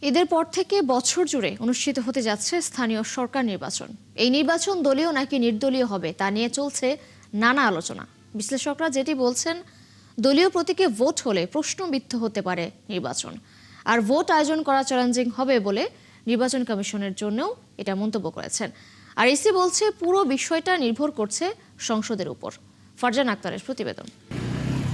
ঈদের পর থেকে বছর জুড়ে অনুষ্ঠিত হতে যাচ্ছে স্থানীয় সরকার নির্বাচন। এই নির্বাচন দলীয় নাকি নির্দলীয় হবে তা নিয়ে চলছে নানা আলোচনা। বিশ্লেষকরা যেটি বলছেন, দলীয় প্রতীকে ভোট হলে প্রশ্নবিদ্ধ হতে পারে নির্বাচন, আর ভোট আয়োজন করা চ্যালেঞ্জিং হবে বলে নির্বাচন কমিশনের জন্যও এটা মন্তব্য করেছেন। আর ইসি বলছে পুরো বিষয়টা নির্ভর করছে সংসদের উপর। ফারজান আক্তারের প্রতিবেদন।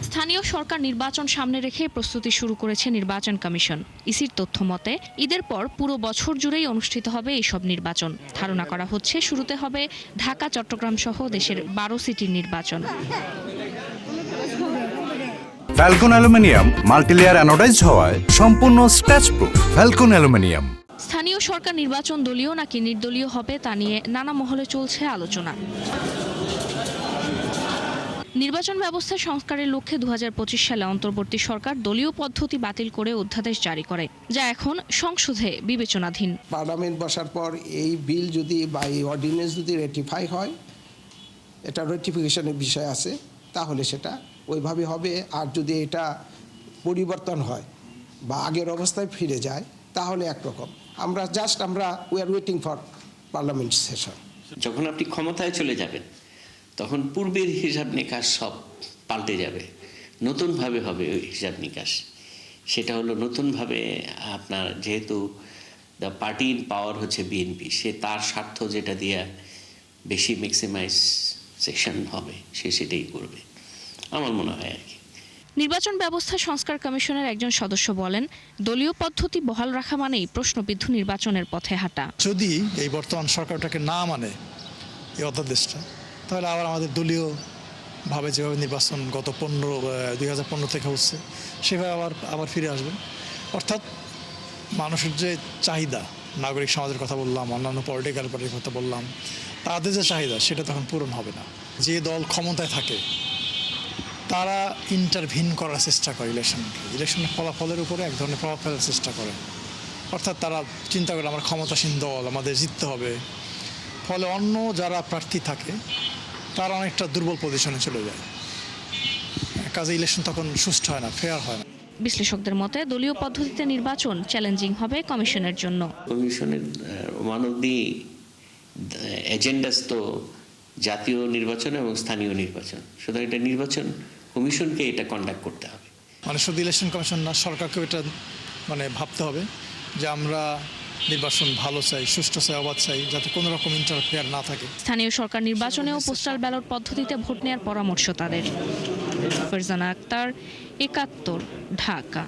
স্থানীয় সরকার নির্বাচন সামনে রেখে প্রস্তুতি শুরু করেছে নির্বাচন কমিশন। ইসির তথ্য মতে ঈদের পর পুরো বছর জুড়েই অনুষ্ঠিত হবে এইসব নির্বাচন। ধারণা করা হচ্ছে শুরুতে হবে ঢাকা, চট্টগ্রাম সহ দেশের 12 সিটির নির্বাচন। ফ্যালকন অ্যালুমিনিয়াম মাল্টিলেয়ার অ্যানোডাইজড হওয়ায় সম্পূর্ণ স্ক্র্যাচ প্রুফ। Falcon aluminium. স্থানীয় সরকার নির্বাচন দলীয় নাকি নির্দলীয় হবে তা নিয়ে নানা মহলে চলছে আলোচনা। নির্বাচন ব্যবস্থা সংস্কারের লক্ষ্যে 2025 সালে অন্তর্বর্তী সরকার দলীয় পদ্ধতি বাতিল করে অধ্যাদেশ জারি করে, যা এখন সংসদে বিবেচনাধীন। পার্লামেন্ট বসার পর এই বিল যদি বা এই অর্ডিন্যান্স যদি রেটিফাই হয়, এটা রেটিফিকেশনের বিষয় আছে, তাহলে সেটা ওইভাবে হবে। আর যদি এটা পরিবর্তন হয় বা আগের অবস্থায় ফিরে যায় তাহলে একরকম। আমরা we are waiting for parliament session. যখন আপনি ক্ষমতায় চলে যাবেন তখন পূর্বের হিসাব নিকাশ সব পাল্টে যাবে, নতুনভাবে হবে ওই হিসাব নিকাশ। সেটা হলো নতুনভাবে আপনার, যেহেতু দ্য পার্টি ইন পাওয়ার হচ্ছে বিএনপি, সে তার স্বার্থ যেটা দিয়ে বেশি ম্যাক্সিমাইজেশন হবে সে সেটাই করবে, আমার মনে হয় আর কি। নির্বাচন ব্যবস্থা সংস্কার কমিশনের একজন সদস্য বলেন, দলীয় পদ্ধতি বহাল রাখা মানেই প্রশ্নবিদ্ধ নির্বাচনের পথে হাঁটা। যদি এই বর্তমান সরকারটাকে না মানে এই অধ্যাদেশটা, তাহলে আবার আমাদের দলীয় ভাবে যেভাবে নির্বাচন গত 2015 থেকে হচ্ছে সেভাবে আবার ফিরে আসবে। অর্থাৎ মানুষের যে চাহিদা, নাগরিক সমাজের কথা বললাম, অন্যান্য পলিটিক্যাল পার্টির কথা বললাম, তাদের যে চাহিদা সেটা তখন পূরণ হবে না। যে দল ক্ষমতায় থাকে তারা ইন্টারভিন করার চেষ্টা করে ইলেকশনের ফলাফলের উপরে এক ধরনের প্রভাব ফেলার চেষ্টা করে। অর্থাৎ তারা চিন্তা করে আমার ক্ষমতাসীন দল, আমাদের জিততে হবে। ফলে অন্য যারা প্রার্থী থাকে তারা অনেকটা দুর্বল পজিশনে চলে যায়। কাজে ইলেকশন তখন সুষ্ঠু হয় না, ফেয়ার হয় না। বিশ্লেষকদের মতে দলীয় পদ্ধতিতে নির্বাচন চ্যালেঞ্জিং হবে কমিশনের জন্য। কমিশনের ওয়ান অফ দি এজেন্ডাস তো জাতীয় নির্বাচন এবং স্থানীয় নির্বাচন, সুতরাং এটা নির্বাচন কমিশনকে এটা কন্ডাক্ট করতে হবে। মানে শুধু ইলেকশন কমিশন না, সরকারকেও এটা ভাবতে হবে যে আমরা নির্বাচন ভালো চাই, সুষ্ঠু চাই, অবাধ চাই, যাতে কোনো রকম ইন্টারফেয়ার না থাকে। স্থানীয় সরকার নির্বাচনেও পোস্টাল ব্যালট পদ্ধতিতে ভোট নেওয়ার পরামর্শ তাদের। ফারজানা আক্তার, 71, ঢাকা।